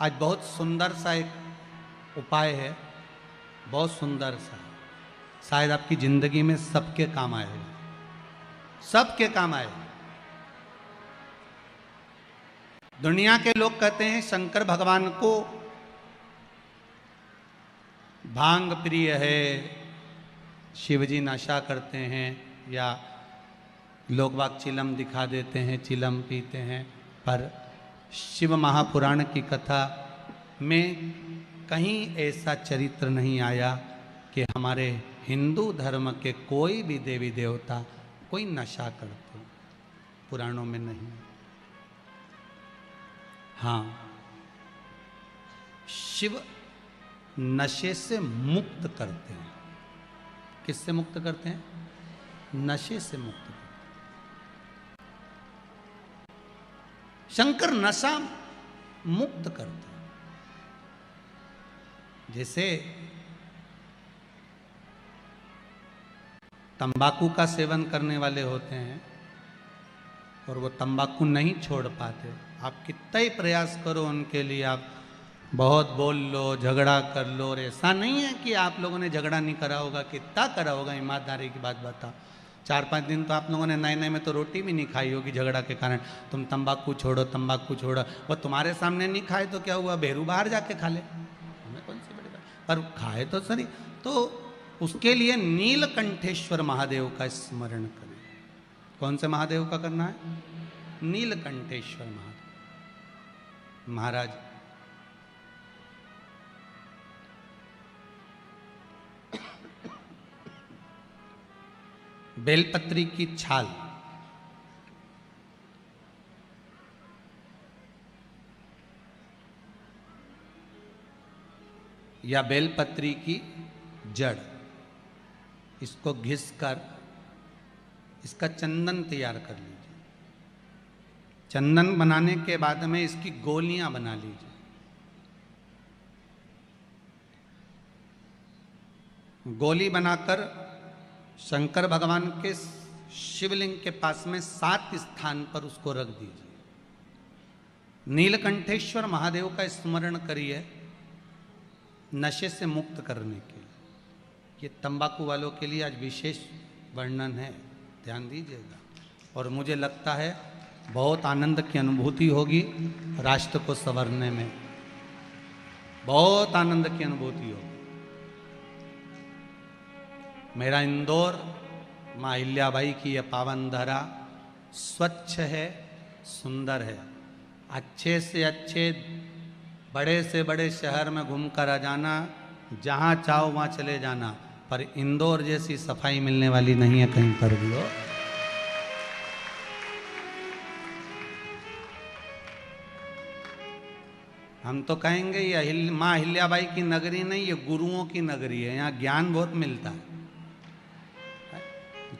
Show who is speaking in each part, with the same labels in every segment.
Speaker 1: आज बहुत सुंदर सा एक उपाय है, बहुत सुंदर सा, शायद आपकी जिंदगी में सबके काम आएगा, सबके काम आएगा। दुनिया के लोग कहते हैं शंकर भगवान को भांग प्रिय है, शिवजी नशा करते हैं, या लोग बाग चिलम दिखा देते हैं, चिलम पीते हैं। पर शिव महापुराण की कथा में कहीं ऐसा चरित्र नहीं आया कि हमारे हिंदू धर्म के कोई भी देवी देवता कोई नशा करते, पुराणों में नहीं। हाँ, शिव नशे से मुक्त करते हैं। किससे मुक्त करते हैं? नशे से मुक्त करते हैं। शंकर नशा मुक्त करते हैं। जैसे तंबाकू का सेवन करने वाले होते हैं और वो तंबाकू नहीं छोड़ पाते, आप कितना ही प्रयास करो उनके लिए, आप बहुत बोल लो, झगड़ा कर लो, और ऐसा नहीं है कि आप लोगों ने झगड़ा नहीं करा होगा, कितना करा होगा, ईमानदारी की बात बता। 4-5 दिन तो आप लोगों ने नए नए में तो रोटी भी नहीं खाई होगी झगड़ा के कारण। तुम तंबाकू छोड़ो, तंबाकू छोड़ो, वो तुम्हारे सामने नहीं खाए तो क्या हुआ, भेरू बाहर जाके खा ले, हमें कौन सी बड़ी बात, पर खाए तो सही। तो उसके लिए नीलकंठेश्वर महादेव का स्मरण करें। कौन से महादेव का करना है? नीलकंठेश्वर महादेव महाराज। बेलपत्री की छाल, या बेलपत्री की जड़, इसको घिसकर इसका चंदन तैयार कर लीजिए। चंदन बनाने के बाद में इसकी गोलियां बना लीजिए। गोली बनाकर शंकर भगवान के शिवलिंग के पास में 7 स्थान पर उसको रख दीजिए। नीलकंठेश्वर महादेव का स्मरण करिए नशे से मुक्त करने के लिए। ये तंबाकू वालों के लिए आज विशेष वर्णन है, ध्यान दीजिएगा। और मुझे लगता है बहुत आनंद की अनुभूति होगी, राष्ट्र को संवरने में बहुत आनंद की अनुभूति होगी। मेरा इंदौर माँ अहिल्याबाई की यह पावन धरा स्वच्छ है, सुंदर है। अच्छे से अच्छे, बड़े से बड़े शहर में घूमकर आ जाना, जहाँ चाहो वहाँ चले जाना, पर इंदौर जैसी सफाई मिलने वाली नहीं है कहीं पर भी हो। हम तो कहेंगे ये माँ अहिल्याबाई की नगरी नहीं, ये गुरुओं की नगरी है। यहाँ ज्ञान बहुत मिलता है।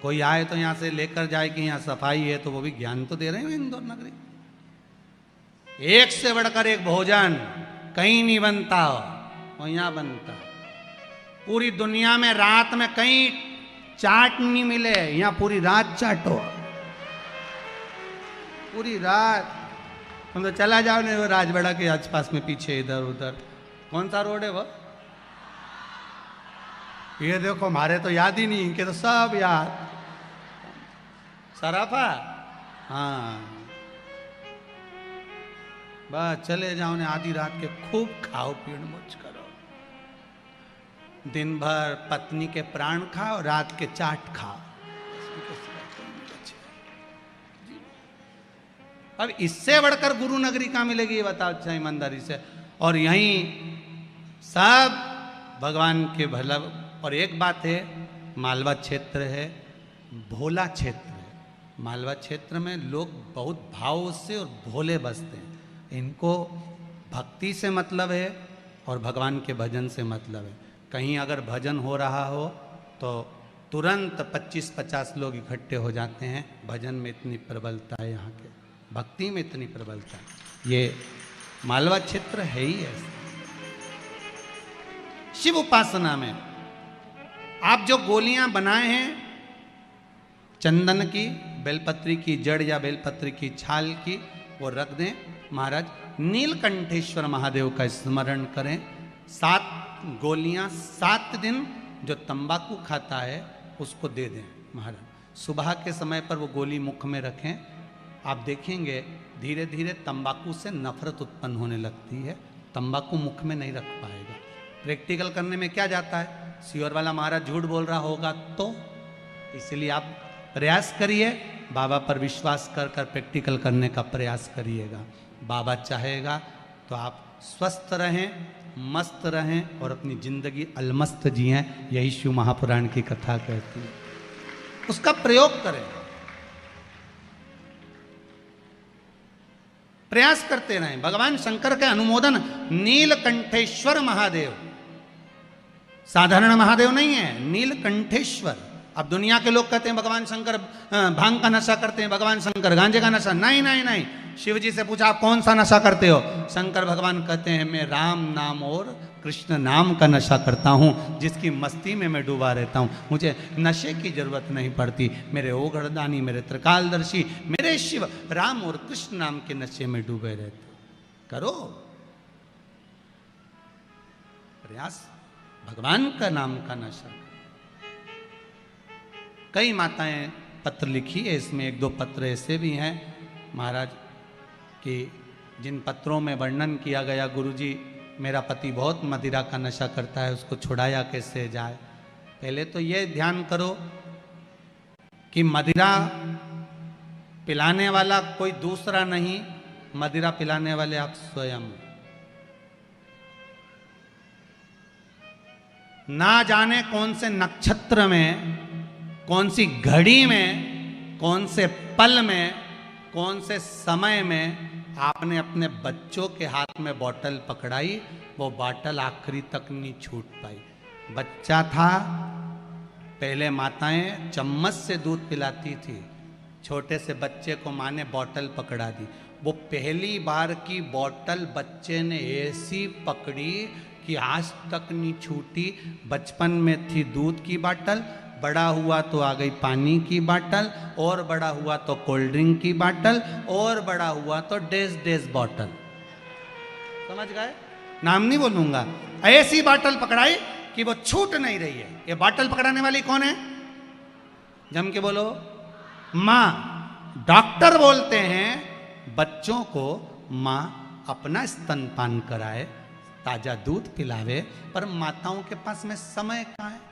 Speaker 1: कोई आए तो यहाँ से लेकर जाए कि यहाँ सफाई है, तो वो भी ज्ञान तो दे रहे हैं इंदौर नगरी। एक से बढ़कर एक भोजन कहीं नहीं बनता हो, और यहाँ बनता। पूरी दुनिया में रात में कहीं चाट नहीं मिले, यहाँ पूरी रात चाटो, पूरी रात। तुम तो चला जाओ नहीं, वो राजवाड़ा के आसपास में पीछे इधर उधर, कौन सा रोड है वो, ये देखो, हमारे तो याद ही नहीं, इनके तो सब याद। सराफा, हाँ, बस चले जाओ ने, आधी रात के खूब खाओ पीड़ मौज करो, दिन भर पत्नी के प्राण खाओ, रात के चाट खाओ। अब इससे बढ़कर गुरु नगरी कहाँ मिलेगी, ये बताओ अच्छा ईमानदारी से। और यहीं सब भगवान के भला। और एक बात है, मालवा क्षेत्र है, भोला क्षेत्र है। मालवा क्षेत्र में लोग बहुत भाव से और भोले बसते हैं। इनको भक्ति से मतलब है और भगवान के भजन से मतलब है। कहीं अगर भजन हो रहा हो तो तुरंत 25-50 लोग इकट्ठे हो जाते हैं। भजन में इतनी प्रबलता है, यहाँ के भक्ति में इतनी प्रबलता है। ये मालवा क्षेत्र है ही ऐसा। शिव उपासना में आप जो गोलियां बनाए हैं चंदन की, बेलपत्री की जड़ या बेलपत्री की छाल की, वो रख दें, महाराज नीलकंठेश्वर महादेव का स्मरण करें। 7 गोलियां 7 दिन जो तंबाकू खाता है उसको दे दें महाराज। सुबह के समय पर वो गोली मुख में रखें, आप देखेंगे धीरे धीरे तंबाकू से नफरत उत्पन्न होने लगती है, तंबाकू मुख में नहीं रख पाएगा। प्रैक्टिकल करने में क्या जाता है, सियोर वाला महाराज झूठ बोल रहा होगा तो, इसलिए आप प्रयास करिए, बाबा पर विश्वास कर कर प्रैक्टिकल करने का प्रयास करिएगा। बाबा चाहेगा तो आप स्वस्थ रहें, मस्त रहें और अपनी जिंदगी अलमस्त जिएं। यही शिव महापुराण की कथा कहती है, उसका प्रयोग करें, प्रयास करते रहें। भगवान शंकर के अनुमोदन नीलकंठेश्वर महादेव, साधारण महादेव नहीं है, नीलकंठेश्वर। अब दुनिया के लोग कहते हैं भगवान शंकर भांग का नशा करते हैं, भगवान शंकर गांजे का नशा, नहीं नहीं नहीं। शिव जी से पूछा आप कौन सा नशा करते हो, शंकर भगवान कहते हैं मैं राम नाम और कृष्ण नाम का नशा करता हूँ, जिसकी मस्ती में मैं डूबा रहता हूँ, मुझे नशे की जरूरत नहीं पड़ती। मेरे ओघड़दानी, मेरे त्रिकालदर्शी, मेरे शिव राम और कृष्ण नाम के नशे में डूबे रहते। करो प्रयास, भगवान का नाम का नशा। कई माताएं पत्र लिखी है, इसमें 1-2 पत्र ऐसे भी हैं महाराज कि जिन पत्रों में वर्णन किया गया, गुरुजी मेरा पति बहुत मदिरा का नशा करता है, उसको छुड़ाया कैसे जाए। पहले तो ये ध्यान करो कि मदिरा पिलाने वाला कोई दूसरा नहीं, मदिरा पिलाने वाले आप स्वयं। ना जाने कौन से नक्षत्र में, कौन सी घड़ी में, कौन से पल में, कौन से समय में आपने अपने बच्चों के हाथ में बोतल पकड़ाई, वो बोतल आखिरी तक नहीं छूट पाई। बच्चा था, पहले माताएं चम्मच से दूध पिलाती थी, छोटे से बच्चे को माँ ने बोतल पकड़ा दी। वो पहली बार की बोतल बच्चे ने ऐसी पकड़ी कि आज तक नहीं छूटी। बचपन में थी दूध की बोतल, बड़ा हुआ तो आ गई पानी की बोतल, और बड़ा हुआ तो कोल्ड ड्रिंक की बोतल, और बड़ा हुआ तो डेज बोतल। समझ गए, नाम नहीं बोलूंगा। ऐसी बोतल पकड़ाई कि वो छूट नहीं रही है। ये बोतल पकड़ाने वाली कौन है, जम के बोलो, माँ। डॉक्टर बोलते हैं बच्चों को माँ अपना स्तनपान कराए, ताजा दूध पिलावे, पर माताओं के पास में समय कहाँ है,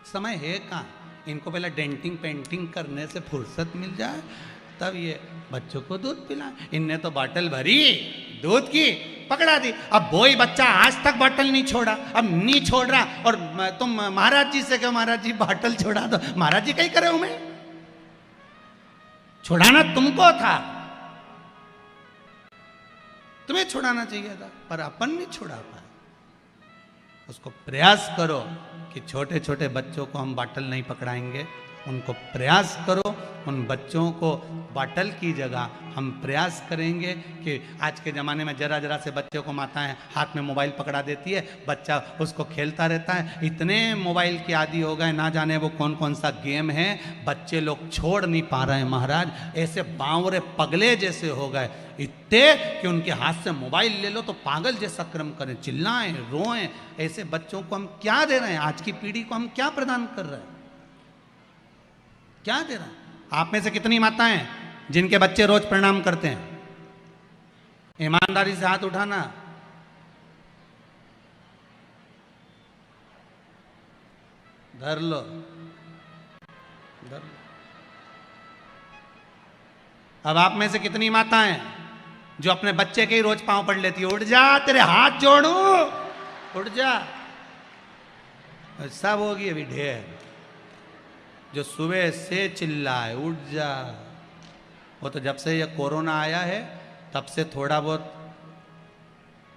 Speaker 1: समय है कहाँ। इनको पहले डेंटिंग पेंटिंग करने से फुर्सत मिल जाए तब ये बच्चों को दूध पिलाए। इनने तो बोतल भरी दूध की, पकड़ा दी। अब वही बच्चा आज तक बोतल नहीं छोड़ा, अब नहीं छोड़ रहा, और तुम महाराज जी से कहो महाराज जी बोतल छोड़ा दो। महाराज जी कहीं करे हो, मैं छुड़ाना तुमको था, तुम्हें छुड़ाना चाहिए था, पर अपन नहीं छुड़ा पाए। उसको प्रयास करो कि छोटे छोटे बच्चों को हम बोतल नहीं पकड़ाएंगे, उनको प्रयास करो उन बच्चों को बोतल की जगह हम प्रयास करेंगे कि आज के ज़माने में जरा जरा से बच्चों को माताएं हाथ में मोबाइल पकड़ा देती है, बच्चा उसको खेलता रहता है। इतने मोबाइल के आदी हो गए, ना जाने वो कौन कौन सा गेम है, बच्चे लोग छोड़ नहीं पा रहे हैं महाराज। ऐसे बावरे पगले जैसे हो गए इतने कि उनके हाथ से मोबाइल ले लो तो पागल जैसा क्रम करें, चिल्लाएं, रोएं। ऐसे बच्चों को हम क्या दे रहे हैं, आज की पीढ़ी को हम क्या प्रदान कर रहे हैं, क्या दे रहे हैं। आप में से कितनी माताएं जिनके बच्चे रोज प्रणाम करते हैं, ईमानदारी से हाथ उठाना। धर लो, धर लो। अब आप में से कितनी माताएं जो अपने बच्चे के ही रोज पांव पड़ लेती है, उठ जा तेरे हाथ जोड़ू, उठ जा। सब होगी अभी ढेर जो सुबह से चिल्लाए उठ जा। वो तो जब से ये कोरोना आया है तब से थोड़ा बहुत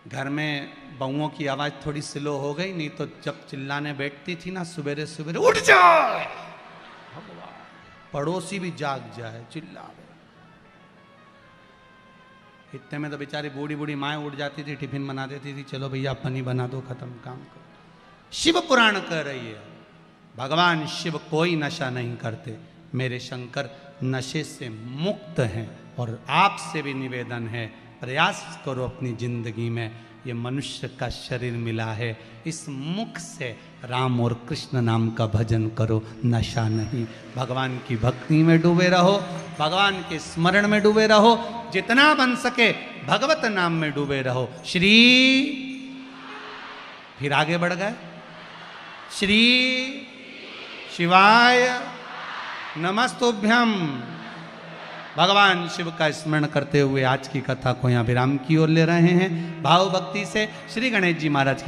Speaker 1: घर में बहुओं की आवाज़ थोड़ी स्लो हो गई, नहीं तो जब चिल्लाने बैठती थी ना सवेरे सवेरे, उठ जा, पड़ोसी भी जाग जाए चिल्ला। इतने में तो बेचारी बूढ़ी बूढ़ी माएँ उठ जाती थी, टिफिन बना देती थी, चलो भैया पनी बना दो, खत्म काम करो। शिव पुराण कह रही है भगवान शिव कोई नशा नहीं करते, मेरे शंकर नशे से मुक्त हैं। और आपसे भी निवेदन है, प्रयास करो अपनी जिंदगी में, ये मनुष्य का शरीर मिला है, इस मुख से राम और कृष्ण नाम का भजन करो, नशा नहीं। भगवान की भक्ति में डूबे रहो, भगवान के स्मरण में डूबे रहो, जितना बन सके भगवत नाम में डूबे रहो। श्री, फिर आगे बढ़ गए, श्री शिवाय नमस्तुभ्यम। भगवान शिव का स्मरण करते हुए आज की कथा को यहाँ विराम की ओर ले रहे हैं। भाव भक्ति से श्री गणेश जी महाराज की